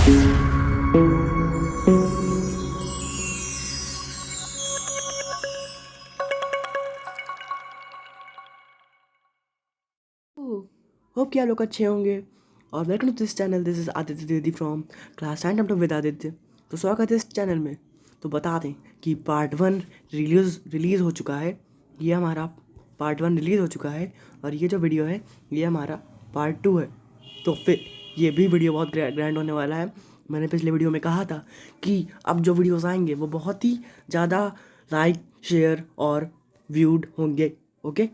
Hope कि आप लोग अच्छे होंगे और welcome to this channel. This is Aditya Dwivedi from class 9 with Aditya. तो स्वागत है इस चैनल में। तो बता दें कि पार्ट 1 रिलीज़ हो चुका है। ये हमारा पार्ट 1 रिलीज़ हो चुका है और ये जो वीडियो है ये हमारा पार्ट 2 है। तो फिर ये भी वीडियो बहुत ग्रैंड होने वाला है। मैंने पिछले वीडियो में कहा था कि अब जो वीडियोस आएंगे वो बहुत ही ज़्यादा लाइक, शेयर और व्यूड होंगे। ओके,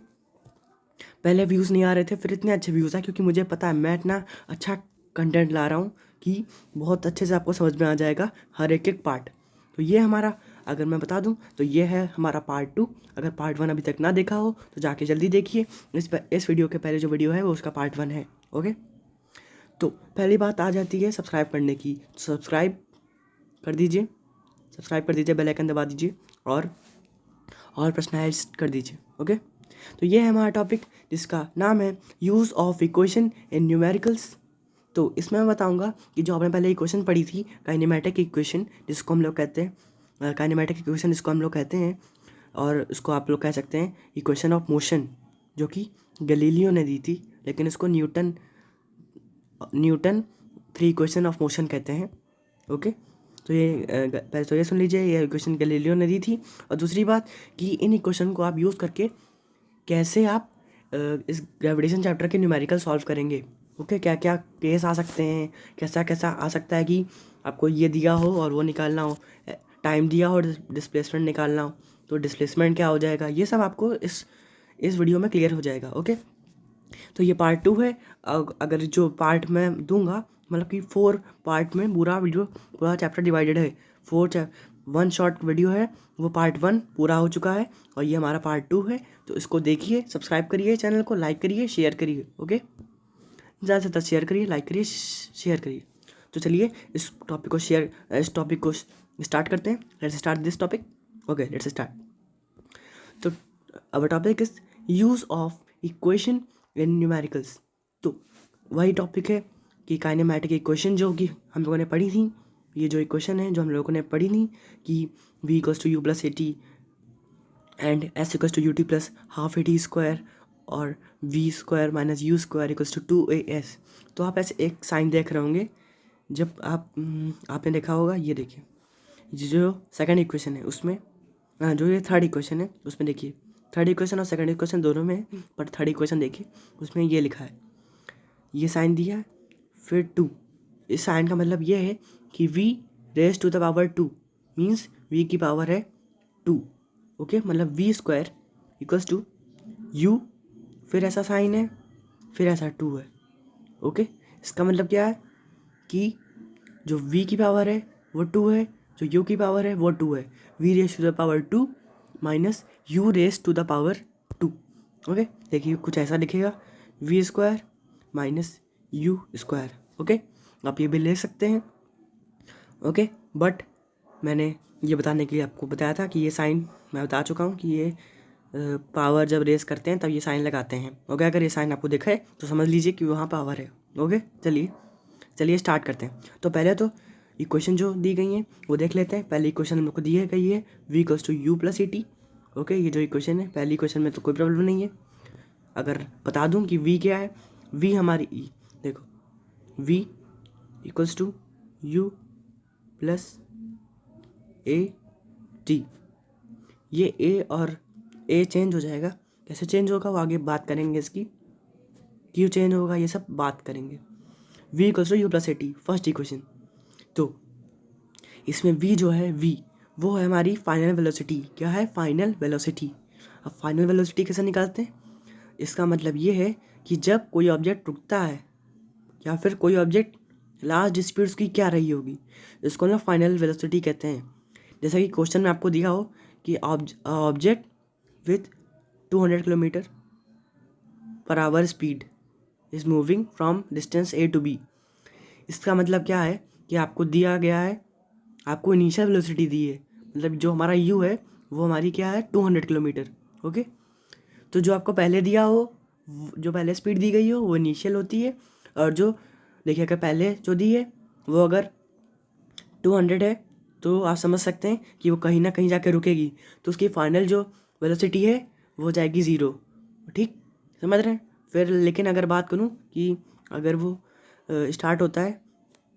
पहले व्यूज़ नहीं आ रहे थे, फिर इतने अच्छे व्यूज़ आए क्योंकि मुझे पता है मैं इतना अच्छा कंटेंट ला रहा हूँ कि बहुत अच्छे से आपको समझ में आ जाएगा हर एक पार्ट। तो ये हमारा, अगर मैं बता दूं तो ये है हमारा पार्ट 2। अगर पार्ट 1 अभी तक ना देखा हो तो जाके जल्दी देखिए। इस वीडियो के पहले जो वीडियो है वो उसका पार्ट 1 है। ओके, तो पहली बात आ जाती है सब्सक्राइब करने की। सब्सक्राइब कर दीजिए, बेल आइकन दबा दीजिए और पर्सनलाइज कर दीजिए। ओके, तो ये है हमारा टॉपिक जिसका नाम है use of equation in numericals. तो इसमें मैं बताऊंगा कि जो आपने पहले इक्वेशन पढ़ी थी, काइनेमेटिक इक्वेशन जिसको हम लोग कहते हैं, और इसको आप लोग कह सकते हैं इक्वेशन ऑफ मोशन, जो कि गैलीलियो ने दी थी, लेकिन इसको Newton three equation of motion कहते हैं। ओके, तो ये पहले तो ये सुन लीजिए, ये इक्वेशन गैलीलियो ने दी थी। और दूसरी बात कि इन इक्वेशन को आप यूज़ करके कैसे आप इस ग्रेविटेशन चैप्टर के न्यूमेरिकल सॉल्व करेंगे। ओके, क्या क्या केस आ सकते हैं, कैसा कैसा आ सकता है कि आपको ये दिया हो और वो निकालना हो, टाइम दिया हो और डिस्प्लेसमेंट निकालना हो, तो डिस्प्लेसमेंट क्या हो जाएगा, ये सब आपको इस वीडियो में क्लियर हो जाएगा। ओके, तो ये पार्ट 2 है। अगर जो पार्ट मैं दूंगा, मतलब कि 4 पार्ट में पूरा चैप्टर डिवाइडेड है। 1 शॉर्ट वीडियो है, वो पार्ट 1 पूरा हो चुका है और ये हमारा पार्ट 2 है। तो इसको देखिए, सब्सक्राइब करिए, चैनल को लाइक करिए, शेयर करिए। ओके, ज़्यादा से ज़्यादा शेयर करिए, लाइक करिए, शेयर करिए। तो चलिए इस टॉपिक को स्टार्ट करते हैं। Let's start this topic. Okay, let's start. तो our topic is use of equation in numericals. तो वही टॉपिक है कि काइनेमेटिक इक्वेशन जो कि हम लोगों ने पढ़ी थी। ये जो इक्वेशन है जो हम लोगों ने पढ़ी थी कि v equals to u plus a t and s equals to u t plus half a t square और v square minus u square equals to 2as। तो आप ऐसे एक साइन देख रहे होंगे। जब आपने देखा होगा, ये देखिए, ये जो सेकंड इक्वेशन है उसमें, जो ये थर्ड इक्वेशन है उसमें देखिए, थर्ड इक्वेशन और सेकंड इक्वेशन दोनों में है, पर थर्ड इक्वेशन देखिए उसमें ये लिखा है, ये साइन दिया है, फिर 2। इस साइन का मतलब ये है कि v raise to the power 2 means v की पावर है 2। ओके, मतलब v square equals to u, फिर ऐसा साइन है, फिर ऐसा 2 है। ओके, इसका मतलब क्या है कि जो v की पावर है वो 2 है, जो u की पावर है वो 2 है। v raise to the power 2 minus u raise to the power 2। Okay, देखिए कुछ ऐसा लिखेगा, v square minus u square. Okay, आप ये भी ले सकते हैं। ओके, बट मैंने ये बताने के लिए आपको बताया था कि ये साइन मैं बता चुका हूँ कि ये पावर जब रेस करते हैं तब ये साइन लगाते हैं। ओके, अगर ये साइन आपको दिखे तो समझ लीजिए कि वहाँ पावर है। ओके, चलिए स्टार्ट करते हैं। तो पहले तो इक्वेशन जो दी गई हैं वो देख लेते हैं। पहली इक्वेशन हम लोग को दी है गई है v equals to u plus a t. Okay, ये जो इक्वेशन है, पहली इक्वेशन में तो कोई प्रॉब्लम नहीं है। अगर बता दूं कि v क्या है, v हमारी देखो, v equals to u plus a t. ये ए और ए चेंज हो जाएगा, कैसे चेंज होगा वो आगे बात करेंगे, इसकी क्यों चेंज होगा ये सब बात करेंगे। v equals to u plus a t, first equation. तो इसमें v जो है, v वो है हमारी फाइनल वेलोसिटी। क्या है? Final velocity. अब फाइनल वेलोसिटी कैसे निकालते हैं? इसका मतलब ये है कि जब कोई ऑब्जेक्ट रुकता है या फिर कोई ऑब्जेक्ट लास्ट स्पीड उसकी क्या रही होगी, इसको ना फाइनल वेलोसिटी कहते हैं। जैसा कि क्वेश्चन में आपको दिया हो कि object with 200 kilometre per hour speed is moving from distance A to B. इसका मतलब क्या है कि आपको दिया गया है, आपको इनिशियल वेलोसिटी दी है, मतलब जो हमारा यू है वो हमारी क्या है, 200 किलोमीटर। ओके, तो जो आपको पहले दिया हो, जो पहले स्पीड दी गई हो वो इनिशियल होती है, और जो देखिए अगर पहले जो दी है वो अगर 200 है तो आप समझ सकते हैं कि वो कहीं ना कहीं जाके रुकेगी, तो उसकी फाइनल जो वेलोसिटी है वो जाएगी 0। ठीक, समझ रहे हैं। फिर लेकिन अगर बात करूँ कि अगर वो स्टार्ट होता है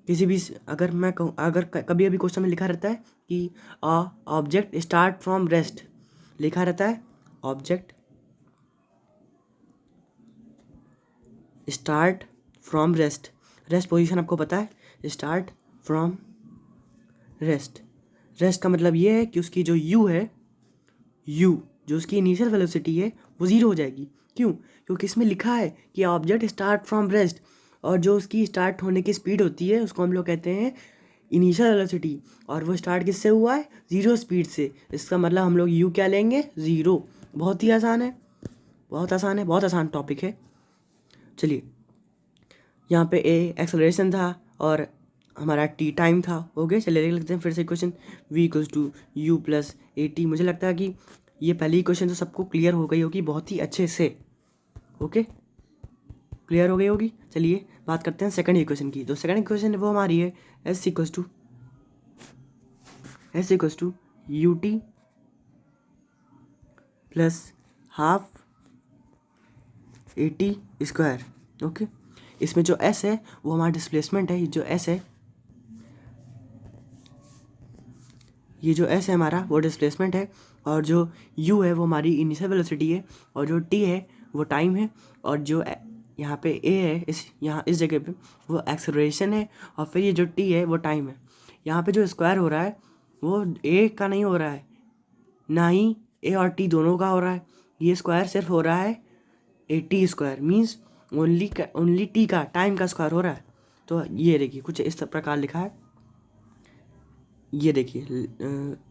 किसी भी, अगर मैं कहूँ, अगर कभी अभी क्वेश्चन में लिखा रहता है कि ऑब्जेक्ट स्टार्ट फ्रॉम रेस्ट, लिखा रहता है object start from rest, rest position आपको पता है, स्टार्ट फ्रॉम रेस्ट, रेस्ट का मतलब ये है कि उसकी जो यू है, यू जो उसकी इनिशियल वेलोसिटी है वो 0 हो जाएगी। क्यों? क्योंकि इसमें लिखा है कि ऑब्जेक्ट स्टार्ट फ्रॉम रेस्ट, और जो उसकी स्टार्ट होने की स्पीड होती है उसको हम लोग कहते हैं इनिशियल वेलोसिटी, और वो स्टार्ट किससे हुआ है? 0 स्पीड से। इसका मतलब हम लोग यू क्या लेंगे? 0। बहुत ही आसान है, बहुत आसान है, बहुत आसान टॉपिक है। चलिए, यहाँ पे ए एक्सेलरेशन था और हमारा टी टाइम था। ओके, चलिए देख लेते हैं फिर से question. V equals to u plus a t. मुझे लगता है कि ये पहली क्वेश्चन तो सबको क्लियर हो गई होगी बहुत ही अच्छे से। ओके, क्लियर हो गई होगी। चलिए बात करते हैं सेकंड इक्वेशन की। तो सेकंड इक्वेशन वो हमारी है s equals to u t plus half a t square. Okay, इसमें जो एस है वो हमारा डिस्प्लेसमेंट है, जो एस है, ये जो एस है हमारा वो डिस्प्लेसमेंट है, और जो यू है वो हमारी इनिशियल वेलोसिटी है, और जो टी है वो टाइम है, और जो यहाँ पे ए है यहाँ इस जगह पे वो एक्सेलरेशन है, और फिर ये जो टी है वो टाइम है। यहाँ पे जो स्क्वायर हो रहा है वो ए का नहीं हो रहा है, ना ही ए और टी दोनों का हो रहा है, ये स्क्वायर सिर्फ हो रहा है ए t square, means only T का, टाइम का स्क्वायर हो रहा है। तो ये देखिए कुछ इस प्रकार लिखा है, ये देखिए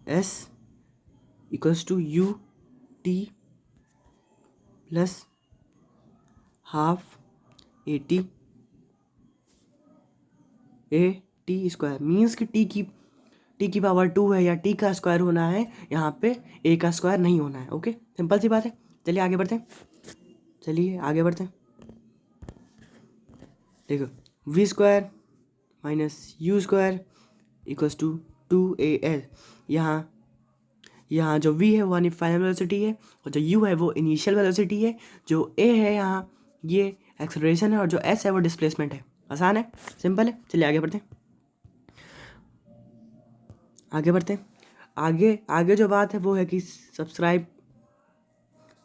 s equals to u t plus half a t square, means कि टी की पावर 2 है या टी का स्क्वायर होना है, यहाँ पे ए का स्क्वायर नहीं होना है। ओके, सिंपल सी बात है। चलिए आगे बढ़ते हैं, चलिए आगे बढ़ते हैं। देखो, v square minus u square equals to 2AL। यहाँ जो v है वो फाइनल वेलोसिटी है, और जो u है वो इनिशियल वेलोसिटी है, जो a है यहाँ ये एक्सेलरेशन है, और जो s है वो डिस्प्लेसमेंट है। आसान है, सिंपल है। चलिए आगे बढ़ते हैं, आगे बढ़ते हैं। आगे आगे जो बात है वो है कि सब्सक्राइब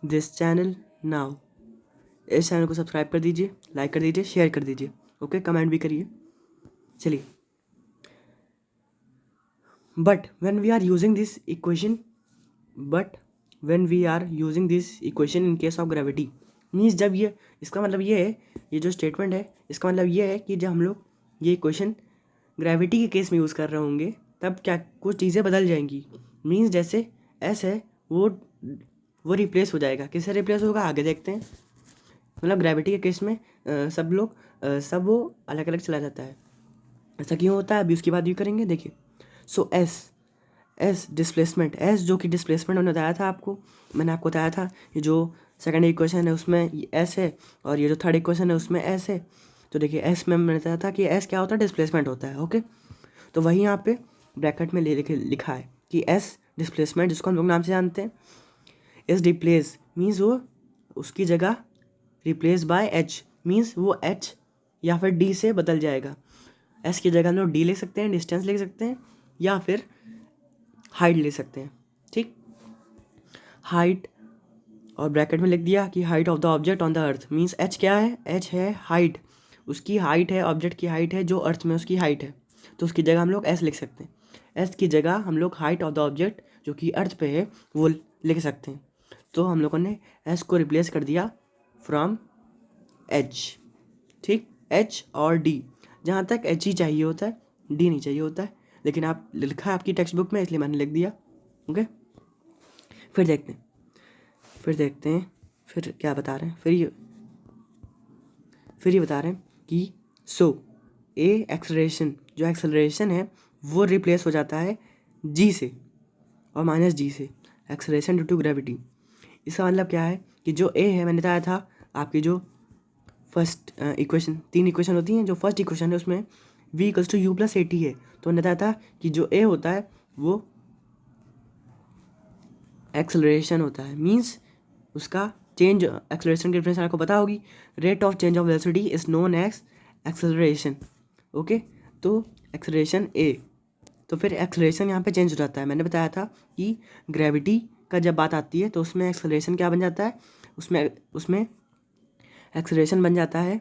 दिस चैनल नाउ। इस चैनल को सब्सक्राइब कर दीजिए, लाइक कर दीजिए, शेयर कर दीजिए। ओके, कमेंट भी करिए। चलिए, but when we are using this equation in case of gravity, means जब ये, इसका मतलब ये है, ये जो स्टेटमेंट है इसका मतलब ये है कि जब हम लोग ये इक्वेशन ग्रेविटी के केस में यूज़ कर रहे होंगे तब क्या कुछ चीज़ें बदल जाएंगी। मीन्स जैसे एस है वो रिप्लेस हो जाएगा, किससे रिप्लेस होगा आगे देखते हैं। मतलब ग्रेविटी के केस में सब वो अलग अलग चला जाता है। ऐसा क्यों होता है अभी उसकी बात भी करेंगे। देखिए, सो एस डिस्प्लेसमेंट, एस जो कि डिस्प्लेसमेंट मैंने बताया था आपको, मैंने आपको बताया था ये जो सेकंड इक्वेशन है उसमें एस है, और ये जो थर्ड इक्वेशन है उसमें एस है। तो देखिए एस में मैंने बताया था कि एस क्या होता है? डिस्प्लेसमेंट होता है। ओके, तो वही यहाँ पे ब्रैकेट में लिखा है कि एस डिस्प्लेसमेंट, जिसको हम लोग नाम से जानते हैं एस रिप्लेस, मीन्स वो उसकी जगह रिप्लेस बाय एच, मीन्स वो एच या फिर डी से बदल जाएगा। एस की जगह हम लोग डी ले सकते हैं, डिस्टेंस ले सकते हैं, या फिर हाइट ले सकते हैं। ठीक, हाइट, और ब्रैकेट में लिख दिया कि height of the object on the earth, means H क्या है? एच है हाइट, उसकी हाइट है, ऑब्जेक्ट की हाइट है जो अर्थ में उसकी हाइट है, तो उसकी जगह हम लोग एस लिख सकते हैं। एस की जगह हम लोग हाइट ऑफ द ऑब्जेक्ट जो कि अर्थ पे है वो लिख सकते हैं। तो हम लोगों ने एस को रिप्लेस कर दिया फ्रॉम एच। ठीक, एच और डी, जहाँ तक एच ही चाहिए होता है, डी नहीं चाहिए होता है, लेकिन आप लिखा है आपकी टेक्स्ट बुक में इसलिए मैंने लिख दिया। ओके, फिर देखते हैं फिर क्या बता रहे हैं। फिर ये बता रहे हैं कि सो ए एक्सेलरेशन, जो एक्सेलरेशन है वो रिप्लेस हो जाता है जी से और माइनस जी से, एक्सेलरेशन ड्यू टू ग्रेविटी। इसका मतलब क्या है कि जो ए है, मैंने बताया था आपकी जो फर्स्ट इक्वेशन, 3 इक्वेशन होती हैं, जो फर्स्ट इक्वेशन है उसमें v equals to u plus a t है, तो मैंने बताया था कि जो a होता है वो एक्सेलरेशन होता है, मीन्स उसका चेंज एक्सेलरेशन की डिफरेंस आपको पता होगी, rate of change of velocity is known as acceleration. Okay, तो एक्सेलरेशन ए, तो फिर एक्सेलरेशन यहाँ पे चेंज हो जाता है। मैंने बताया था कि ग्रेविटी का जब बात आती है तो उसमें एक्सेलरेशन क्या बन जाता है, उसमें एक्सेलरेशन बन जाता है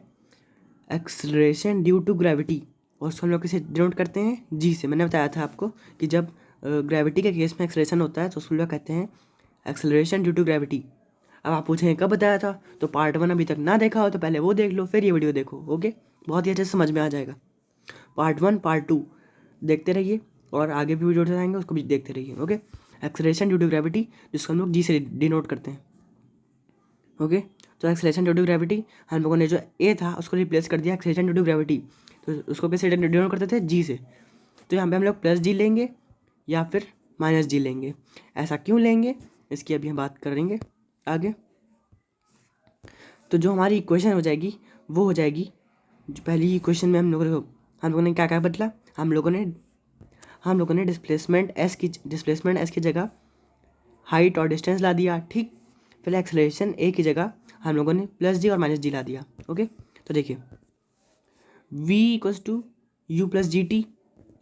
एक्सेलरेशन ड्यू टू ग्रेविटी, और उसको हम लोग किसे डिनोट करते हैं, जी से। मैंने बताया था आपको कि जब ग्रेविटी के केस में एक्सेलरेशन होता है तो उसको हम लोग कहते हैं एक्सेलरेशन ड्यू टू ग्रेविटी। अब आप पूछेंगे कब बताया था, तो पार्ट 1 अभी तक ना देखा हो तो पहले वो देख लो, फिर ये वीडियो देखो। ओके, बहुत ही अच्छे से समझ में आ जाएगा। पार्ट 1 पार्ट 2 देखते रहिए, और आगे भी वीडियो आएंगे उसको भी देखते रहिए। Okay, acceleration due to gravity जिसको हम लोग जी से डिनोट करते हैं। ओके, तो एक्सेलरेशन ड्यू टू ग्रेविटी हम लोगों ने जो ए था उसको रिप्लेस कर दिया एक्सेलरेशन ड्यू टू ग्रेविटी, तो उसको कैसे डिनोट करते थे, जी से। तो यहाँ पे हम लोग प्लस जी लेंगे या फिर माइनस जी लेंगे। ऐसा क्यों लेंगे इसकी अभी हम बात करेंगे आगे। तो जो हमारी इक्वेशन हो जाएगी वो हो जाएगी, जो पहली इक्वेशन में हम लोगों ने क्या क्या बदला, हम लोगों ने डिस्प्लेसमेंट एस की जगह हाइट और डिस्टेंस ला दिया, ठीक। फिर एक्सेलरेशन ए की जगह हम लोगों ने प्लस जी और माइनस जी ला दिया। ओके, तो देखिए v equals to u plus g t,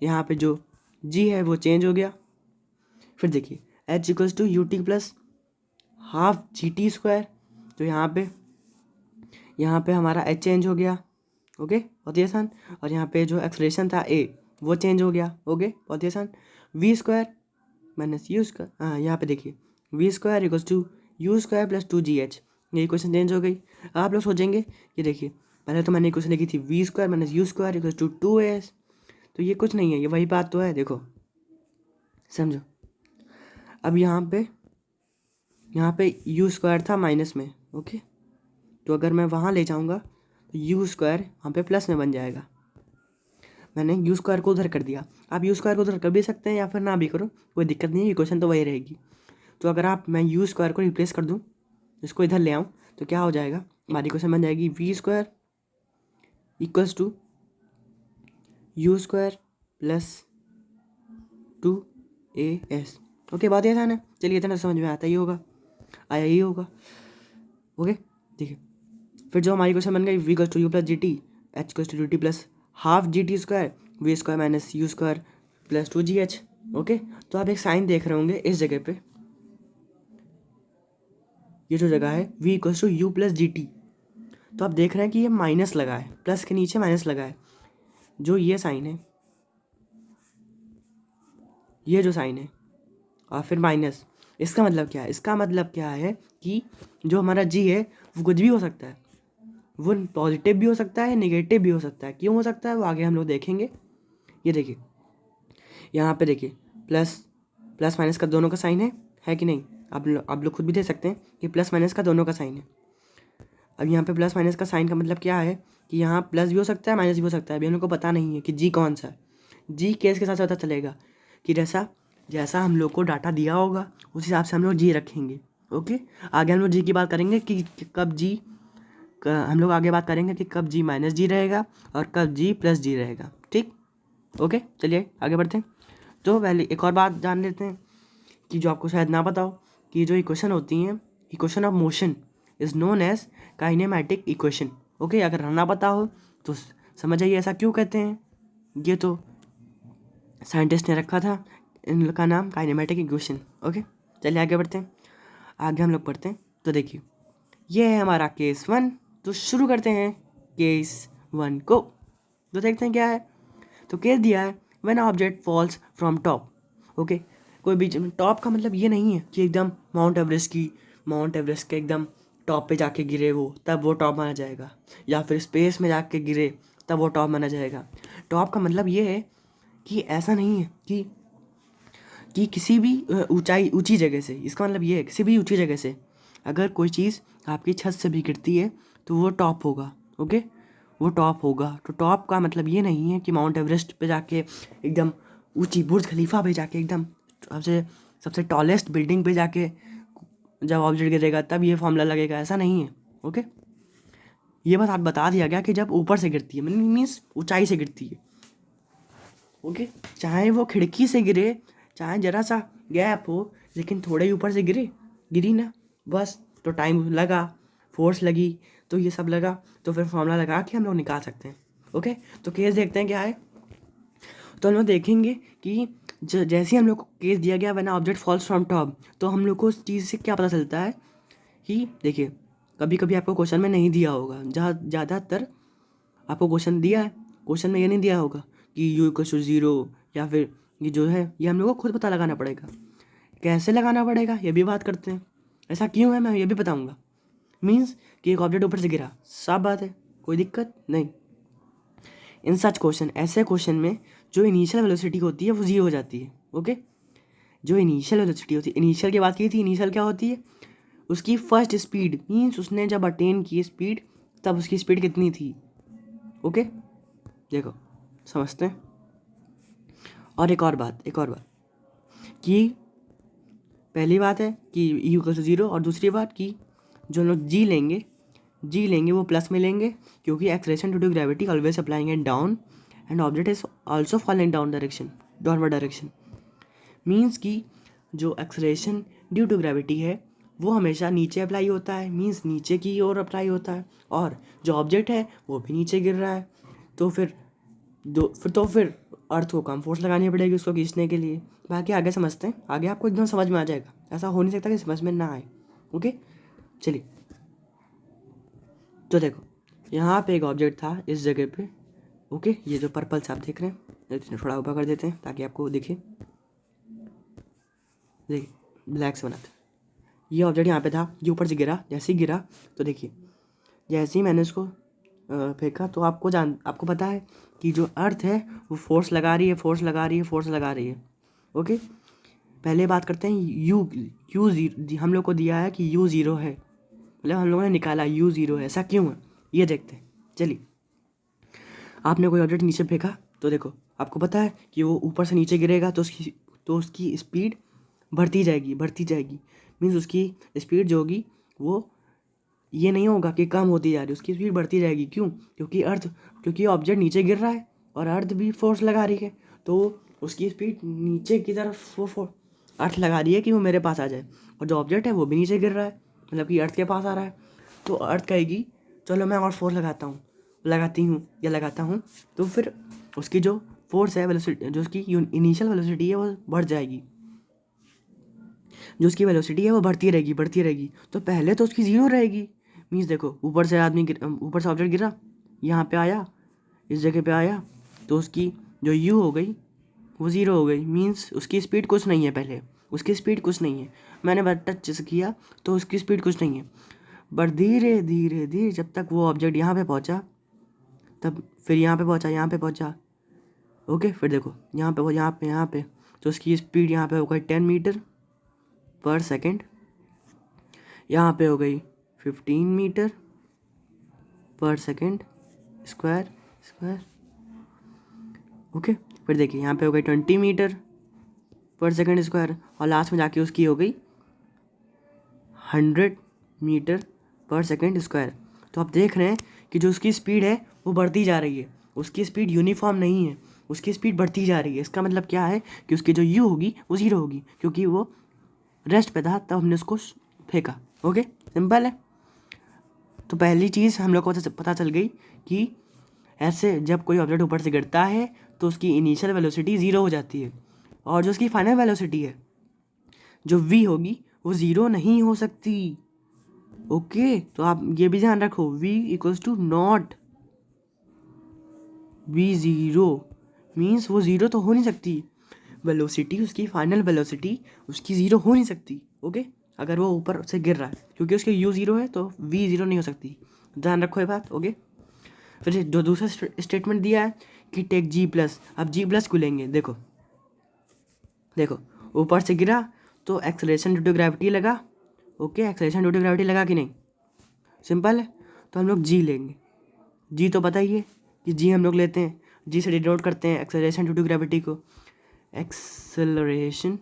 यहाँ पे जो g है वो चेंज हो गया। फिर देखिए h equals to u t plus half g t square, तो यहाँ पे हमारा h चेंज हो गया। ओके, बहुत ही आसान। और यहाँ पे जो एक्सेलरेशन था a वो चेंज हो गया। ओके, बहुत ही आसान। v square minus u square, हाँ यहाँ पे देखिए v square equals to u square plus 2gh, ये इक्वेशन चेंज हो गई। आप लोग सोचेंगे कि देखिए पहले तो मैंने इक्वेशन लिखी थी v square minus u square equals to 2as, तो ये कुछ नहीं है, ये वही बात तो है, देखो समझो। अब यहाँ पे यू स्क्वायर था माइनस में। ओके, तो अगर मैं वहाँ ले जाऊँगा तो यू स्क्वायर वहाँ पे प्लस में बन जाएगा। मैंने यू स्क्वायर को उधर कर दिया, आप यू स्क्वायर को उधर कर भी सकते हैं या फिर ना भी करो, कोई दिक्कत नहीं है, इक्वेशन तो वही रहेगी। तो अगर मैं यू स्क्वायर को रिप्लेस कर दूँ, इसको इधर ले आऊँ, तो क्या हो जाएगा, हमारी इक्वेशन बन जाएगी v square equals to u square plus 2as। Okay, बात आसान है, चलिए इतना समझ में आता ही होगा, आया ही होगा। ओके, देखिए फिर जो हमारी क्वेश्चन बन गई v equals to u plus g t, h equals to d t plus half g t square, v square minus u square plus 2gh। Okay, तो आप एक साइन देख रहे होंगे इस जगह पे, ये जो जगह है v equals to u plus g t, तो आप देख रहे हैं कि ये माइनस लगा है, प्लस के नीचे माइनस लगा है। जो ये साइन है, ये जो साइन है और फिर माइनस, इसका मतलब क्या है, इसका मतलब क्या है कि जो हमारा जी है वो कुछ भी हो सकता है, वो पॉजिटिव भी हो सकता है, नेगेटिव भी हो सकता है। क्यों हो सकता है वो आगे हम लोग देखेंगे। ये देखिए यहाँ पे देखिए प्लस माइनस का दोनों का साइन है कि नहीं, आप लोग खुद भी देख सकते हैं कि प्लस माइनस का दोनों का साइन है। अब यहाँ पे प्लस माइनस का साइन का मतलब क्या है कि यहाँ प्लस भी हो सकता है माइनस भी हो सकता है। अभी हम लोग को पता नहीं है कि जी कौन सा है, जी केस के साथ पता चलेगा कि जैसा हम लोग को डाटा दिया होगा उस हिसाब से हम लोग जी रखेंगे। ओके, आगे हम लोग जी की बात करेंगे कि कब जी हम लोग आगे बात करेंगे कि कब जी माइनस जी रहेगा और कब जी प्लस जी रहेगा, ठीक। ओके, चलिए आगे बढ़ते हैं। तो पहले एक और बात जान लेते हैं कि जो आपको शायद ना पता हो, कि जो इक्वेशन होती हैं, equation of motion is known as kinematic equation. Okay, अगर ना पता हो तो समझ आइए ऐसा क्यों कहते हैं, ये तो साइंटिस्ट ने रखा था इनका नाम काइनेमैटिक इक्वेशन। ओके, चलिए आगे बढ़ते हैं। आगे हम लोग पढ़ते हैं, तो देखिए ये है हमारा केस 1, तो शुरू करते हैं केस 1 को। तो देखते हैं क्या है। तो केस दिया है when object falls from top. Okay, कोई बीच में, टॉप का मतलब ये नहीं है कि एकदम माउंट एवरेस्ट के एकदम टॉप पे जाके गिरे वो, तब वो टॉप माना जाएगा, या फिर स्पेस में जाके गिरे तब वो टॉप माना जाएगा। टॉप का मतलब ये है कि ऐसा नहीं है कि किसी भी ऊंची जगह से, इसका मतलब ये है किसी भी ऊंची जगह से अगर कोई चीज़ आपकी छत से भी गिरती है तो वो टॉप होगा। ओके, वो टॉप होगा। तो टॉप का मतलब ये नहीं है कि माउंट एवरेस्ट पे जाके एकदम ऊंची बुर्ज खलीफा पे जाके एकदम सबसे टॉलेस्ट बिल्डिंग पे जाके जब ऑब्जेक्ट गिरेगा तब ये फॉर्मूला लगेगा, ऐसा नहीं है। ओके, ये बस आप बता दिया गया कि जब ऊपर से गिरती है, मीन्स ऊंचाई से गिरती है, ओके, चाहे वो खिड़की से गिरे, चाहे जरा सा गैप हो, लेकिन थोड़े ही ऊपर से गिरी ना, बस तो टाइम लगा, फोर्स लगी, तो ये सब लगा, तो फिर फॉर्मूला लगा के हम लोग निकाल सकते हैं। ओके, तो केस देखते हैं क्या है। तो हम लोग देखेंगे कि जैसे ही हम लोग को केस दिया गया when object falls from top, तो हम लोग को उस चीज़ से क्या पता चलता है कि देखिए, कभी कभी आपको क्वेश्चन में नहीं दिया होगा, जहाँ ज़्यादातर आपको क्वेश्चन दिया है, क्वेश्चन में ये नहीं दिया होगा कि यू इक्वल टू 0, या फिर ये जो है ये हम लोग को खुद पता लगाना पड़ेगा। कैसे लगाना पड़ेगा ये भी बात करते हैं। ऐसा क्यों है मैं ये भी बताऊंगा। मीन्स कि एक ऑब्जेक्ट ऊपर से गिरा, साफ बात है, कोई दिक्कत नहीं। इन सच क्वेश्चन, ऐसे क्वेश्चन में जो इनिशियल वेलोसिटी होती है वो 0 हो जाती है। ओके, जो इनिशियल वेलोसिटी होती है, इनिशियल की बात की थी, इनिशियल क्या होती है, उसकी फर्स्ट स्पीड, मीन्स उसने जब अटेन की स्पीड, तब उसकी स्पीड कितनी थी। ओके, देखो समझते हैं। और एक और बात कि पहली बात है कि यू इक्वल टू 0, और दूसरी बात कि जो लोग जी लेंगे वो प्लस में लेंगे, क्योंकि acceleration due to gravity always applying and down, and object is also falling downward direction. Means कि जो एक्सलेशन ड्यू टू ग्रेविटी है वो हमेशा नीचे अप्लाई होता है, मीन्स नीचे की ओर अप्लाई होता है, और जो ऑब्जेक्ट है वो भी नीचे गिर रहा है, तो फिर अर्थ को कम फोर्स लगानी पड़ेगी उसको खींचने के लिए। बाकी आगे समझते हैं, आगे आपको एकदम समझ में आ जाएगा, ऐसा हो नहीं सकता कि समझ में ना आए। ओके, चलिए। तो देखो, यहाँ पे एक ऑब्जेक्ट था इस जगह पे। ओके, ये जो पर्पल से आप देख रहे हैं, थोड़ा ऊपर कर देते हैं ताकि आपको दिखे। देखिए, ब्लैक से बना था ये ऑब्जेक्ट, यहाँ पे था, ये ऊपर से गिरा। जैसे ही गिरा तो देखिए, जैसे ही मैंने इसको फेंका, तो आपको पता है कि जो अर्थ है वो फोर्स लगा रही है। ओके, पहले बात करते हैं यू ज़ीरो। हम लोग को दिया है कि यू 0 है, मतलब हम लोगों ने निकाला यू 0 है। ऐसा क्यों है ये देखते हैं। चलिए, आपने कोई ऑब्जेक्ट नीचे फेंका, तो देखो आपको पता है कि वो ऊपर से नीचे गिरेगा, तो उसकी स्पीड बढ़ती जाएगी। मीन्स उसकी स्पीड जो होगी वो ये नहीं होगा कि कम होती जा रही, उसकी स्पीड बढ़ती जाएगी। क्यों? क्योंकि ऑब्जेक्ट नीचे गिर रहा है और अर्थ भी फोर्स लगा रही है, तो उसकी स्पीड नीचे की तरफ वो अर्थ लगा रही है कि वो मेरे पास आ जाए, और जो ऑब्जेक्ट है वो भी नीचे गिर रहा है, मतलब कि अर्थ के पास आ रहा है। तो अर्थ कहेगी चलो मैं और फोर्स लगाता हूँ, तो फिर उसकी जो फोर्स है, वेलोसिटी, जो उसकी इनिशियल वेलोसिटी है वो बढ़ जाएगी, जो उसकी वेलोसिटी है वो बढ़ती रहेगी। तो पहले तो उसकी 0 रहेगी। मीन्स देखो, ऊपर से ऑब्जेक्ट गिरा, यहाँ पे आया, इस जगह पे आया, तो उसकी जो यू हो गई वो 0 हो गई। मीन्स उसकी स्पीड कुछ नहीं है, पहले उसकी स्पीड कुछ नहीं है, मैंने बस टच किया तो उसकी स्पीड कुछ नहीं है। बट धीरे धीरे जब तक वो ऑब्जेक्ट यहाँ पे पहुँचा, तब फिर यहाँ पे पहुँचा। ओके, फिर देखो यहाँ पे तो उसकी स्पीड यहाँ पे हो गई 10 मीटर पर सेकेंड, यहाँ पे हो गई 15 मीटर पर सेकेंड स्क्वायर। ओके, फिर देखिए यहाँ पे हो गई 20 मीटर पर सेकेंड स्क्वायर, और लास्ट में जाके उसकी हो गई 100 मीटर पर सेकेंड स्क्वायर। तो आप देख रहे हैं कि जो उसकी स्पीड है वो बढ़ती जा रही है, उसकी स्पीड यूनिफॉर्म नहीं है, उसकी स्पीड बढ़ती जा रही है। इसका मतलब क्या है कि उसकी जो यू होगी वो 0 होगी, क्योंकि वो रेस्ट पे था तब हमने उसको फेंका। ओके, सिंपल है। तो पहली चीज़ हम लोग को पता चल गई कि ऐसे जब कोई ऑब्जेक्ट ऊपर से गिरता है तो उसकी इनिशियल वेलोसिटी 0 हो जाती है, और जो उसकी फाइनल वेलोसिटी है जो v होगी वो 0 नहीं हो सकती। ओके, तो आप ये भी ध्यान रखो, v equals to not v0, means वो 0 तो हो नहीं सकती। वेलोसिटी, उसकी फाइनल वेलोसिटी उसकी 0 हो नहीं सकती। ओके, अगर वो ऊपर से गिर रहा है, क्योंकि उसके u 0 है तो v 0 नहीं हो सकती। ध्यान रखो ये बात। ओके, फिर जो दूसरा स्टेटमेंट दिया है कि टेक g+, अब g+ को लेंगे। देखो ऊपर से गिरा तो एक्सेलरेशन ड्यू टू ग्रेविटी लगा। Okay, acceleration due to gravity लगा कि नहीं, सिंपल है। तो हम लोग जी लेंगे, जी तो पता ही है कि जी हम लोग लेते हैं, जी से डिनोट करते हैं एक्सेलरेशन ड्यू टू ग्रेविटी को। Acceleration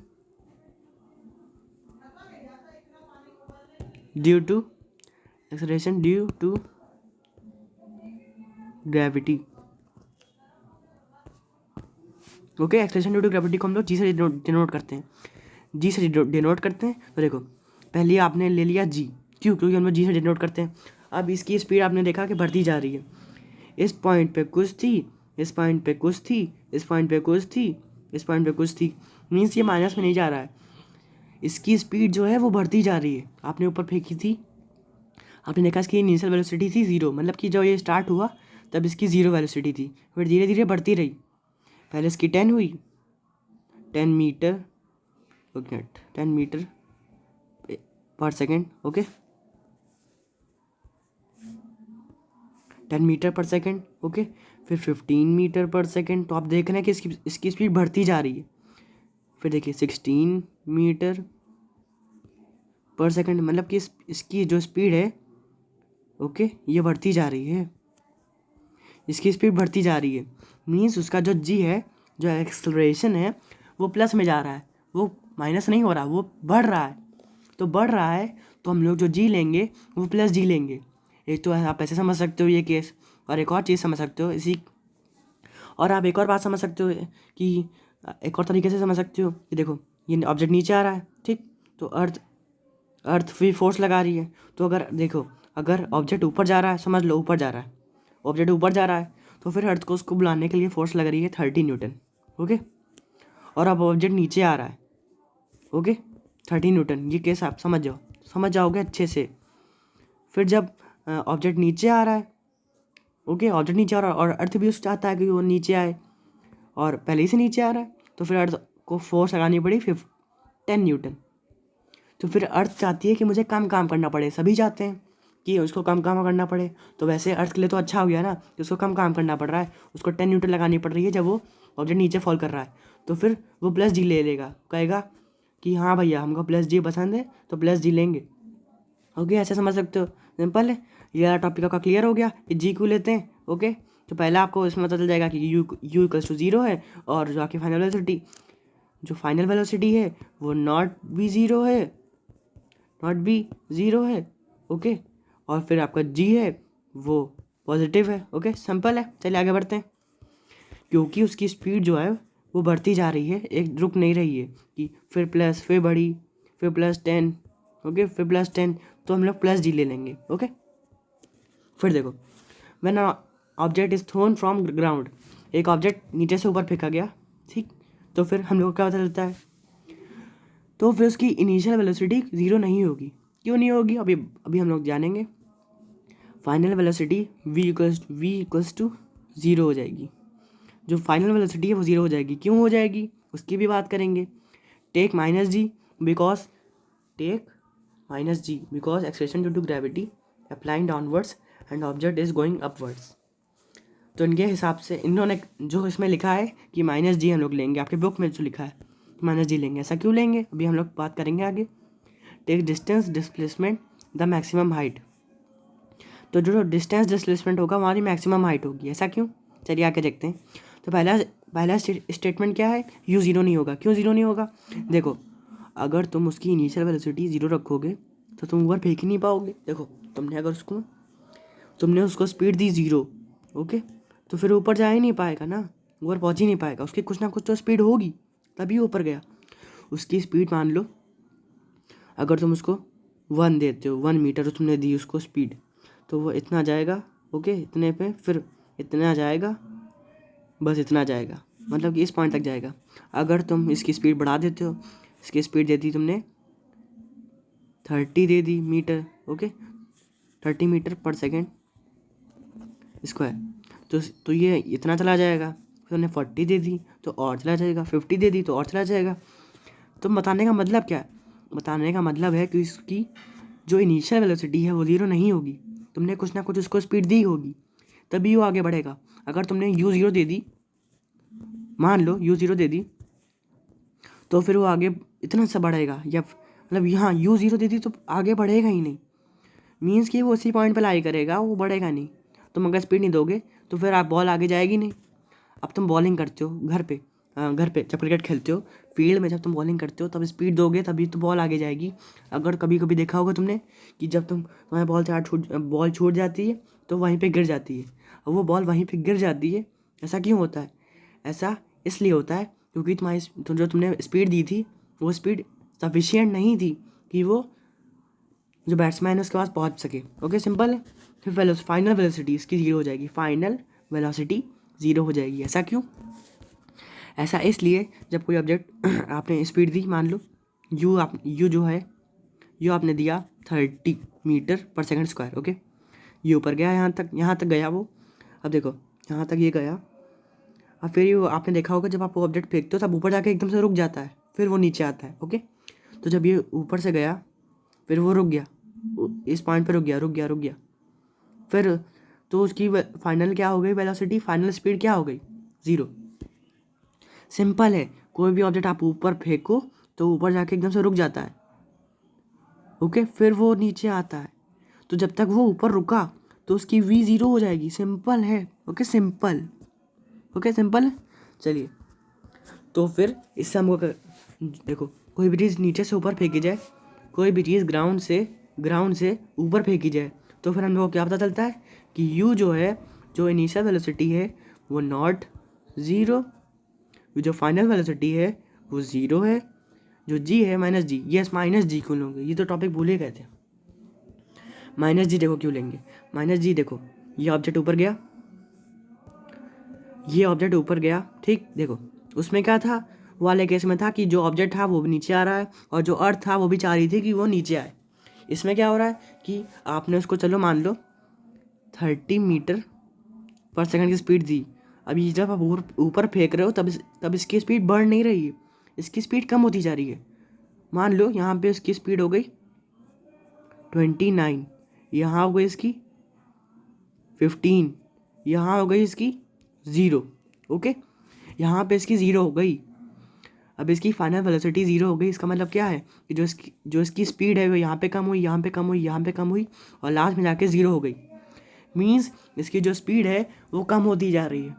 due to gravity, okay, acceleration due to gravity को हम लोग जी से डिनोट करते हैं, जी से डिनोट करते हैं। तो देखो पहले आपने ले लिया जी, क्यों? क्योंकि हम लोग जी से डिनोट करते हैं। अब इसकी स्पीड आपने देखा कि बढ़ती जा रही है, इस पॉइंट पे कुछ थी, इस पॉइंट पे कुछ थी, इस पॉइंट पे कुछ थी, इस पॉइंट पे कुछ थी, मीन्स ये माइनस में नहीं जा रहा है, इसकी स्पीड जो है वो बढ़ती जा रही है। आपने ऊपर फेंकी थी, आपने देखा इसकी इनिशियल वेलोसिटी थी 0, मतलब कि जब ये स्टार्ट हुआ तब इसकी 0 वेलोसिटी थी, फिर धीरे धीरे बढ़ती रही। पहले इसकी 10 हुई, 10 मीटर, ओके 10 मीटर पर सेकेंड, ओके 10 मीटर पर सेकेंड, ओके फिर 15 मीटर पर सेकेंड। तो आप देख रहे हैं कि इसकी स्पीड बढ़ती जा रही है। फिर देखिए 16 मीटर पर सेकेंड, मतलब कि इसकी जो स्पीड है, ओके ये बढ़ती जा रही है, इसकी स्पीड बढ़ती जा रही है। मीन्स उसका जो जी है, जो एक्सेलरेशन है, वो प्लस में जा रहा है, वो माइनस नहीं हो रहा, वो बढ़ रहा है। तो बढ़ रहा है तो हम लोग जो जी लेंगे वो प्लस जी लेंगे। एक तो आप ऐसे समझ सकते हो ये केस, और एक और चीज़ समझ सकते हो इसी, और आप एक और बात समझ सकते हो कि एक और तरीके से समझ सकते हो कि देखो ये ऑब्जेक्ट नीचे आ रहा है, ठीक, तो अर्थ भी फोर्स लगा रही है। तो अगर देखो, अगर ऑब्जेक्ट ऊपर जा रहा है, समझ लो ऊपर जा रहा है, ऑब्जेक्ट ऊपर जा रहा है, तो फिर अर्थ को उसको बुलाने के लिए फोर्स लग रही है 30 न्यूटन, ओके। और अब ऑब्जेक्ट नीचे आ रहा है, ओके 30 न्यूटन, ये केस आप समझ जाओगे अच्छे से। फिर जब ऑब्जेक्ट नीचे आ रहा है, ओके ऑब्जेक्ट नीचे आ रहा है और अर्थ भी उस चाहता है कि वो नीचे आए, और पहले ही से नीचे आ रहा है, तो फिर अर्थ को फोर्स लगानी पड़ी 10 न्यूटन। तो फिर अर्थ चाहती है कि मुझे कम काम करना पड़े, सभी चाहते हैं कि उसको कम काम करना पड़े। तो वैसे अर्थ के लिए तो अच्छा हो गया ना कि उसको कम काम करना पड़ रहा है, उसको 10 न्यूटन लगानी पड़ रही है जब वो ऑब्जेक्ट नीचे फॉल कर रहा है। तो फिर वो प्लस जी ले लेगा, कहेगा कि हाँ भैया हमको प्लस जी पसंद है तो प्लस जी लेंगे, ओके ऐसे समझ सकते हो, सिंपल है। ये टॉपिक आपका क्लियर हो गया कि जी क्यों लेते हैं, ओके। तो पहले आपको इसमें पता चल जाएगा कि यू इक्वल्स टू 0 है, और जो आपकी फाइनल वेलोसिटी है वो नॉट भी ज़ीरो है, ओके। और फिर आपका जी है वो पॉजिटिव है, ओके सिंपल है। चलिए आगे बढ़ते हैं। क्योंकि उसकी स्पीड जो है वो बढ़ती जा रही है, एक रुक नहीं रही है कि फिर प्लस, फिर बढ़ी, फिर +10, ओके फिर +10, तो हम लोग प्लस जी ले लेंगे, ओके। फिर देखो when object is throne from ground, एक ऑब्जेक्ट नीचे से ऊपर फेंका गया, ठीक, तो फिर हम लोग को क्या पता चलता है, तो फिर उसकी इनिशियल वेलोसिटी 0 नहीं होगी। क्यों नहीं होगी, अभी अभी हम लोग जानेंगे। Final velocity v equals to 0 हो जाएगी। जो फाइनल वेलोसिटी है वो 0 हो जाएगी। क्यों हो जाएगी उसकी भी बात करेंगे। Take minus g because acceleration due to gravity applying downwards and object is going upwards. तो इनके हिसाब से इन्होंने जो इसमें लिखा है कि माइनस जी हम लोग लेंगे, आपके बुक में जो लिखा है माइनस जी लेंगे, ऐसा क्यों लेंगे अभी हम लोग बात करेंगे आगे। Take distance displacement the maximum height, तो जो डिस्टेंस डिस्प्लेसमेंट होगा हमारी मैक्सिमम हाइट होगी, ऐसा क्यों, चलिए आके देखते हैं। तो पहला स्टेटमेंट क्या है, यू 0 नहीं होगा। क्यों 0 नहीं होगा, देखो अगर तुम उसकी इनिशियल वेलोसिटी 0 रखोगे तो तुम ऊपर फेंक ही नहीं पाओगे। देखो तुमने उसको स्पीड दी 0, ओके, तो फिर ऊपर जा ही नहीं पाएगा ना, ऊपर पहुंच ही नहीं पाएगा, उसकी कुछ ना कुछ तो स्पीड होगी तभी ऊपर गया। उसकी स्पीड मान लो, अगर तुम उसको 1 देते हो, 1 मीटर तुमने दी उसको स्पीड, तो वो इतना जाएगा, ओके इतने पे, फिर इतना जाएगा, बस इतना जाएगा, मतलब कि इस पॉइंट तक जाएगा। अगर तुम इसकी स्पीड बढ़ा देते हो, इसकी स्पीड दे दी तुमने 30 दे दी मीटर, ओके 30 मीटर पर सेकेंड स्क्वायर, तो ये इतना चला जाएगा। फिर तुमने 40 दे दी तो और चला जाएगा, 50 दे दी तो और चला जाएगा। तो बताने का मतलब क्या है, बताने का मतलब है कि इसकी जो इनिशियल वेलोसिटी है वो 0 नहीं होगी, तुमने कुछ ना कुछ उसको स्पीड दी होगी तभी वो आगे बढ़ेगा। अगर तुमने u0 दे दी, मान लो u0 दे दी, तो फिर वो आगे इतना सा बढ़ेगा, या मतलब यहाँ u0 दे दी तो आगे बढ़ेगा ही नहीं, मीन्स कि वो उसी पॉइंट पर लाई करेगा, वो बढ़ेगा नहीं। तुम अगर स्पीड नहीं दोगे तो फिर आप बॉल आगे जाएगी नहीं। अब तुम बॉलिंग करते हो घर पे जब क्रिकेट खेलते हो फील्ड में, जब तुम बॉलिंग करते हो तब स्पीड दोगे तभी तो बॉल आगे जाएगी। अगर कभी कभी देखा होगा तुमने कि जब तुम्हारे बॉल छूट जाती है तो वहीं पे गिर जाती है, और वो बॉल वहीं पे गिर जाती है, ऐसा क्यों होता है, ऐसा इसलिए होता है क्योंकि जो तुमने स्पीड दी थी वो स्पीड सफिशिएंट नहीं थी कि वो जो बैट्समैन है उसके पास पहुंच सके। ओके, सिंपल है। फिर फाइनल वेलोसिटी इसकी ज़ीरो हो जाएगी, फाइनल वेलोसिटी ज़ीरो हो जाएगी। ऐसा क्यों? ऐसा इसलिए जब कोई ऑब्जेक्ट आपने स्पीड दी, मान लो यू जो है यू आपने दिया 30 मीटर पर सेकंड स्क्वायर। ओके, ये ऊपर गया, यहाँ तक गया वो। अब देखो यहाँ तक ये गया। अब फिर ये आपने देखा होगा जब आप वो ऑब्जेक्ट फेंकते हो तब ऊपर जाके एकदम से रुक जाता है, फिर वो नीचे आता है। ओके, तो जब ये ऊपर से गया फिर वो रुक गया, इस पॉइंट पर रुक गया। फिर तो उसकी फाइनल क्या हो गई वेलोसिटी, फाइनल स्पीड क्या हो गई? ज़ीरो। सिंपल है, कोई भी ऑब्जेक्ट आप ऊपर फेंको तो ऊपर जाके एकदम से रुक जाता है। ओके, फिर वो नीचे आता है, तो जब तक वो ऊपर रुका तो उसकी वी ज़ीरो हो जाएगी। सिंपल है। Okay, simple. ओके, सिंपल है। चलिए, तो फिर इससे हमको देखो, कोई भी चीज़ नीचे से ऊपर फेंकी जाए, कोई भी चीज़ ग्राउंड से ऊपर फेंकी जाए, तो फिर हम लोग को क्या पता चलता है कि यू जो है, जो इनिशियल वेलोसिटी है वो नॉट ज़ीरो, जो फाइनल वेलोसिटी है वो ज़ीरो है, जो जी है माइनस जी। यस, माइनस जी क्यों लोगे? ये तो टॉपिक भूले गए थे। माइनस जी देखो क्यों लेंगे, माइनस जी देखो, ये ऑब्जेक्ट ऊपर गया, ये ऑब्जेक्ट ऊपर गया, ठीक। देखो उसमें क्या था, वो वाले केस में था कि जो ऑब्जेक्ट था वो भी नीचे आ रहा है और जो अर्थ था वो भी चाह रही थी कि वो नीचे आए। इसमें क्या हो रहा है कि आपने उसको चलो मान लो 30 मीटर पर सेकंड की स्पीड दी। अभी जब आप ऊपर फेंक रहे हो तब इसकी स्पीड बढ़ नहीं रही है, इसकी स्पीड कम होती जा रही है। मान लो यहाँ पे इसकी स्पीड हो गई 29, यहाँ हो गई इसकी 15, यहाँ हो गई इसकी 0। ओके, यहाँ पे इसकी 0 हो गई। अब इसकी फाइनल वेलोसिटी 0 हो गई। इसका मतलब क्या है कि जो इसकी स्पीड है वो यहाँ पे कम हुई, यहाँ पे कम हुई, यहाँ पे कम हुई और लास्ट में जाके 0 हो गई। मीन्स इसकी जो स्पीड है वो कम होती जा रही है।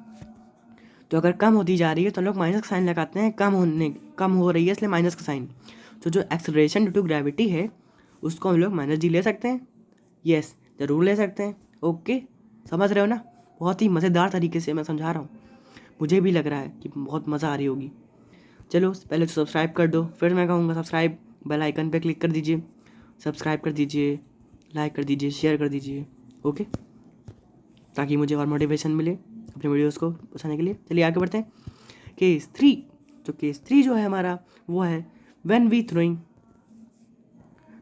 तो अगर कम होती जा रही है तो लोग माइनस का साइन लगाते हैं, कम हो रही है इसलिए माइनस का साइन। तो जो एक्सेलरेशन ड्यू टू ग्रेविटी है उसको हम लोग माइनस जी ले सकते हैं। यस, ज़रूर ले सकते हैं। ओके, समझ रहे हो ना? बहुत ही मज़ेदार तरीके से मैं समझा रहा हूँ, मुझे भी लग रहा है कि बहुत मज़ा आ रही होगी। चलो पहले तो सब्सक्राइब कर दो, फिर मैं कहूँगा सब्सक्राइब, बेल आइकन पे क्लिक कर दीजिए, सब्सक्राइब कर दीजिए, लाइक कर दीजिए, शेयर कर दीजिए। ओके, ताकि मुझे और मोटिवेशन मिले अपने वीडियोस को पहुँचाने के लिए। चलिए आगे बढ़ते हैं। केस 3, तो केस 3 जो है हमारा वो है व्हेन वी थ्रोइंग,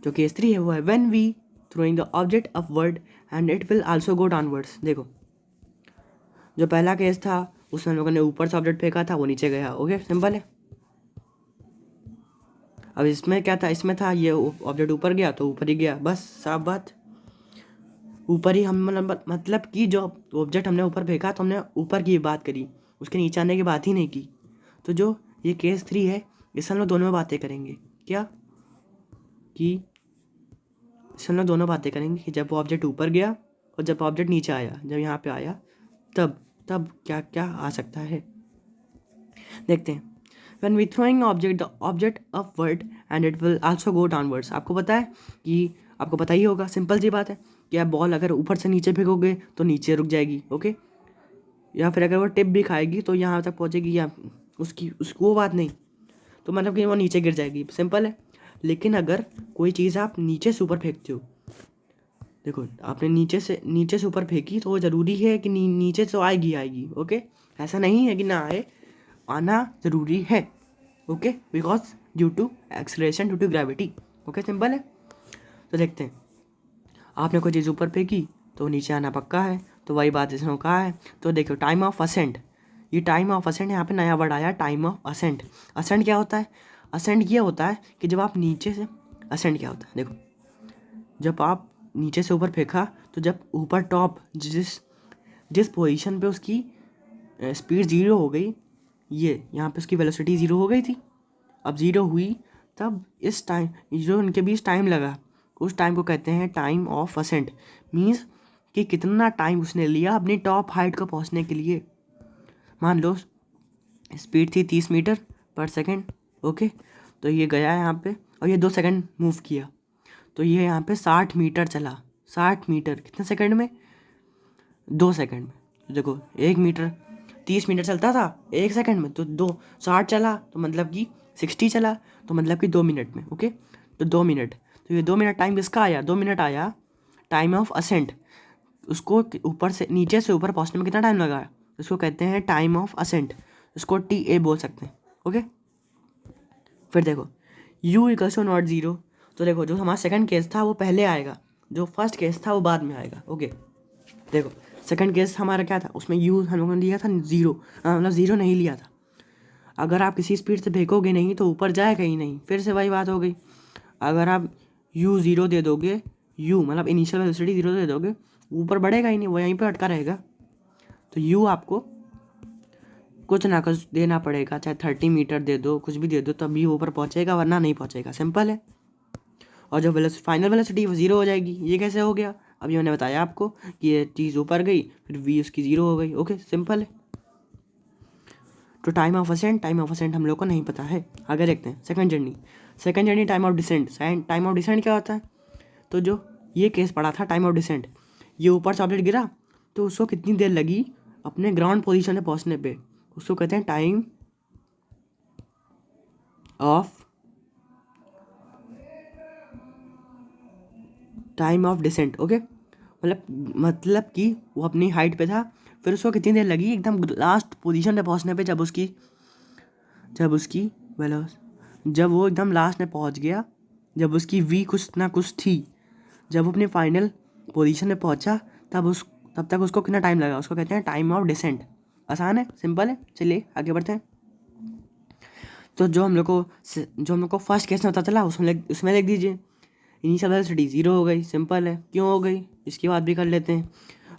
जो केस 3 है वो है when we throwing the object upward and it will also go downwards. देखो जो पहला केस था उसमें हम लोगों ने ऊपर से ऑब्जेक्ट फेंका था, वो नीचे गया। ओके, सिंपल है। अब इसमें क्या था, इसमें था ये ऑब्जेक्ट ऊपर गया तो ऊपर ही गया, बस साफ बात। ऊपर ही हम मतलब कि जो ऑब्जेक्ट हमने ऊपर फेंका तो हमने ऊपर की बात करी, उसके नीचे आने की बात ही नहीं की। तो जो ये केस 3 है इससे हम लोग दोनों बातें करेंगे। क्या कि इससे हम लोग दोनों बातें करेंगे कि जब वो ऑब्जेक्ट ऊपर गया और जब ऑब्जेक्ट नीचे आया, जब यहाँ पे आया तब क्या क्या आ सकता है, देखते हैं। When we throwing the object upward and it will also go downwards। आपको पता है कि आपको पता ही होगा, सिंपल सी बात है कि आप बॉल अगर ऊपर से नीचे फेंकोगे तो नीचे रुक जाएगी। ओके, या फिर अगर वो टिप भी खाएगी तो यहाँ तक पहुँचेगी, या उसकी वो बात नहीं, तो मतलब कि वो नीचे गिर जाएगी। सिंपल है। लेकिन अगर कोई चीज़ आप नीचे से ऊपर फेंकते हो, देखो आपने नीचे से ऊपर फेंकी तो वो ज़रूरी है कि नीचे से आएगी। ओके, ऐसा नहीं है कि ना आए, आना ज़रूरी है। Okay, because due to acceleration due to gravity. Okay, simple है। तो देखते हैं, आपने कोई चीज़ ऊपर फेंकी तो नीचे आना पक्का है, तो वही बात इसने कहा है। तो देखो टाइम ऑफ असेंट, ये टाइम ऑफ असेंट, यहाँ पे नया वर्ड आया टाइम ऑफ असेंट। असेंट क्या होता है? असेंट ये होता है कि जब आप नीचे से, असेंट क्या होता है देखो, जब आप नीचे से ऊपर फेंका तो जब ऊपर टॉप जिस पोजीशन पे उसकी स्पीड 0 हो गई, ये यहाँ पे उसकी वेलोसिटी 0 हो गई थी, अब 0 हुई, तब इस टाइम जो उनके बीच टाइम लगा उस टाइम को कहते हैं टाइम ऑफ असेंट। मीन्स कि कितना टाइम उसने लिया अपनी टॉप हाइट को पहुंचने के लिए। मान लो स्पीड थी 30 मीटर पर सेकंड। ओके, तो ये गया यहाँ पे और ये 2 सेकंड मूव किया, तो ये यहाँ पे 60 मीटर चला। 60 मीटर कितने सेकंड में? 2 सेकंड में। देखो 1 मीटर 30 मीटर चलता था 1 सेकंड में, तो 60 चला तो मतलब कि 60 चला तो मतलब कि 2 मिनट में। ओके, तो 2 मिनट, तो ये 2 मिनट टाइम किसका आया, 2 मिनट आया टाइम ऑफ असेंट। उसको ऊपर से नीचे से ऊपर पहुंचने में कितना टाइम लगा, उसको कहते हैं टाइम ऑफ असेंट, उसको TA बोल सकते हैं। ओके, फिर देखो u equals to not zero, तो देखो जो हमारा सेकंड केस था वो पहले आएगा, जो फर्स्ट केस था वो बाद में आएगा। ओके, देखो सेकंड केस हमारा क्या था, उसमें u हम लोगों ने लिया था ज़ीरो, मतलब ज़ीरो नहीं लिया था। अगर आप किसी स्पीड से फेंकोगे नहीं तो ऊपर जाएगा ही नहीं, फिर से वही बात हो गई। अगर आप u ज़ीरो दे दोगे, u मतलब इनिशियल वेलोसिटी ज़ीरो दे दोगे, ऊपर बढ़ेगा ही नहीं, वो यहीं पर अटका रहेगा। तो u आपको कुछ ना कुछ देना पड़ेगा, चाहे 30 मीटर दे दो, कुछ भी दे दो, तभी ऊपर पहुंचेगा, वरना नहीं पहुंचेगा। सिंपल है। और जो फाइनल वेलोसिटी वो ज़ीरो हो जाएगी। ये कैसे हो गया, अभी मैंने बताया आपको कि ये चीज़ ऊपर गई फिर v उसकी ज़ीरो हो गई। ओके, सिंपल है। तो टाइम ऑफ असेंट हम लोग को नहीं पता है। आगे देखते हैं second journey time of descent. Time of descent क्या होता है, तो जो ये केस पड़ा था टाइम ऑफ डिसेंट, ये ऊपर से ऑब्जेक्ट गिरा तो उसको कितनी देर लगी अपने ग्राउंड पोजीशन में पहुंचने पे, उसको कहते हैं टाइम ऑफ डिसेंट। ओके, मतलब कि वो अपनी हाइट पे था, फिर उसको कितनी देर लगी एकदम लास्ट पोजीशन पे पहुंचने पे, जब वो एकदम लास्ट में पहुंच गया, जब उसकी v कुछ ना कुछ थी, जब वो अपने फाइनल पोजीशन में पहुंचा, तब तक उसको कितना टाइम लगा, उसको कहते हैं टाइम ऑफ डिसेंट। आसान है, सिंपल है। चलिए आगे बढ़ते हैं। तो जो हम लोग को फर्स्ट केस में पता चला उसमें लिख दीजिए इनिशियल वेलोसिटी ज़ीरो हो गई। सिंपल है, क्यों हो गई इसकी बात भी कर लेते हैं।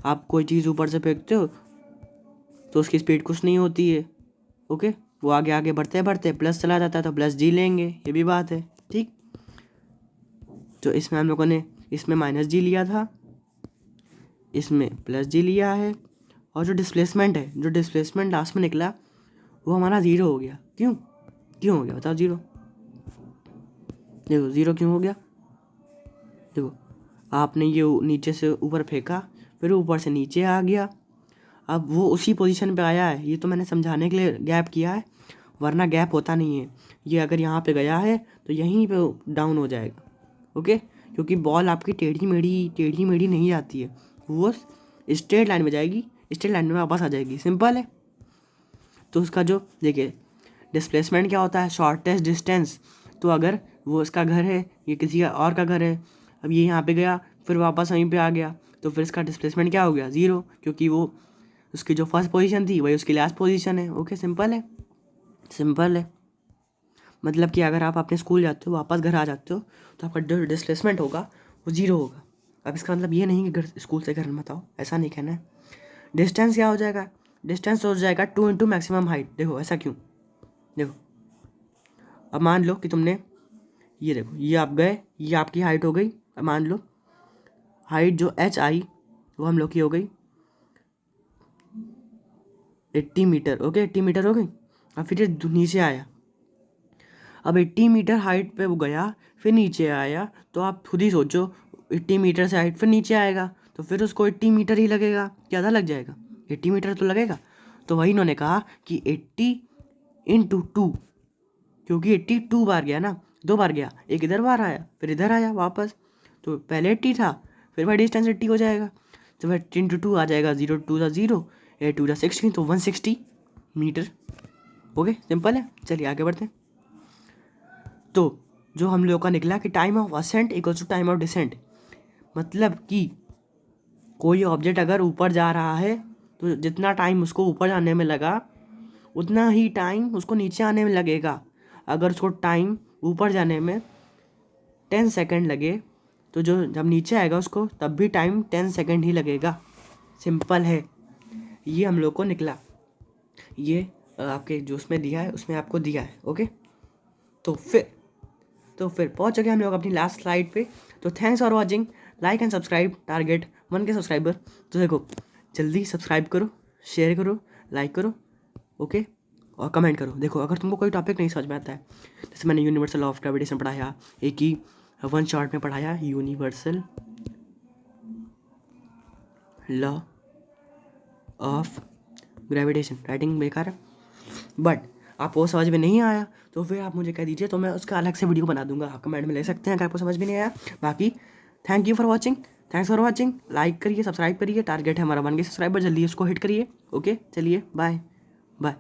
आप कोई चीज़ ऊपर से फेंकते हो तो उसकी स्पीड कुछ नहीं होती है। ओके, वो आगे आगे बढ़ते बढ़ते प्लस चला जाता है, तो प्लस जी लेंगे, ये भी बात है। ठीक, तो इसमें हम लोगों ने इसमें -G लिया था, इसमें +G लिया है, और जो डिस्प्लेसमेंट लास्ट में निकला वो हमारा ज़ीरो हो गया। क्यों हो गया बताओ ज़ीरो, देखो ज़ीरो क्यों हो गया। देखो आपने ये नीचे से ऊपर फेंका, फिर ऊपर से नीचे आ गया, अब वो उसी पोजीशन पे आया है। ये तो मैंने समझाने के लिए गैप किया है, वरना गैप होता नहीं है। ये अगर यहाँ पे गया है तो यहीं पे डाउन हो जाएगा। ओके, क्योंकि बॉल आपकी टेढ़ी मेढ़ी नहीं जाती है, वो स्ट्रेट लाइन में जाएगी, स्ट्रेट लाइन में वापस आ जाएगी। सिंपल है। तो उसका जो देखिए डिस्प्लेसमेंट क्या होता है, शॉर्टेस्ट डिस्टेंस। तो अगर वो इसका घर है, ये किसी और का घर है, अब ये यहाँ पे गया फिर वापस वहीं पे आ गया, तो फिर इसका डिस्प्लेसमेंट क्या हो गया, ज़ीरो, क्योंकि वो उसकी जो फर्स्ट पोजीशन थी वही उसकी लास्ट पोजीशन है। ओके, सिंपल है। मतलब कि अगर आप अपने स्कूल जाते हो वापस घर आ जाते हो तो आपका जो डिस्प्लेसमेंट होगा वो ज़ीरो होगा। अब इसका मतलब ये नहीं कि घर स्कूल से घर मत आओ, ऐसा नहीं कहना है। डिस्टेंस क्या हो जाएगा, डिस्टेंस हो जाएगा 2 इंटू मैक्सिमम हाइट। देखो ऐसा क्यों, देखो अब मान लो कि तुमने ये देखो, ये आप गए, ये आपकी हाइट हो गई। अब मान लो हाइट जो h आई वो हम लोग की हो गई 80 मीटर। ओके, 80 मीटर हो गई। अब फिर ये नीचे आया, अब 80 मीटर हाइट पे वो गया, फिर नीचे आया, तो आप खुद ही सोचो 80 मीटर से हाइट फिर नीचे आएगा, तो फिर उसको 80 मीटर ही लगेगा, ज़्यादा लग जाएगा, 80 मीटर तो लगेगा। तो वही इन्होंने कहा कि 80 इंटू 2, क्योंकि 80 2 बार गया ना, 2 बार गया, एक इधर बार आया फिर इधर आया वापस, तो पहले 80 था, फिर वही डिस्टेंस 80 हो जाएगा, तो फिर 80 इंटू 2 आ जाएगा, 0 2 ज़ा 0, 8 2 ज़ा 16, तो 160 मीटर। ओके, सिंपल है। चलिए आगे बढ़ते हैं। तो जो हम लोगों का निकला कि time of ascent equals to time of descent, मतलब कि कोई ऑब्जेक्ट अगर ऊपर जा रहा है तो जितना टाइम उसको ऊपर जाने में लगा उतना ही टाइम उसको नीचे आने में लगेगा। अगर उसको टाइम ऊपर जाने में 10 सेकेंड लगे तो जो जब नीचे आएगा उसको तब भी टाइम 10 सेकेंड ही लगेगा। सिंपल है, ये हम लोग को निकला। ये आपके जो उसमें दिया है उसमें आपको दिया है। ओके, तो फिर पहुंच गए हम लोग अपनी लास्ट स्लाइड पे। तो thanks for watching, like and subscribe, target 1 के सब्सक्राइबर। तो देखो जल्दी सब्सक्राइब करो, शेयर करो, लाइक करो, ओके, और कमेंट करो। देखो अगर तुमको कोई टॉपिक नहीं समझ में आता है, जैसे मैंने यूनिवर्सल लॉ ऑफ ग्रेविटेशन पढ़ाया, एक ही 1 शॉर्ट में पढ़ाया universal law of gravitation writing बेकार है, बट आपको समझ में नहीं आया तो फिर आप मुझे कह दीजिए, तो मैं उसका अलग से वीडियो बना दूंगा, आप कमेंट में ले सकते हैं अगर आपको समझ में नहीं आया। बाकी thank you for watching, thanks for watching, like करिए, सब्सक्राइब करिए, टारगेट है हमारा 1K सब्सक्राइबर, जल्दी उसको हिट करिए। ओके चलिए बाय बाय।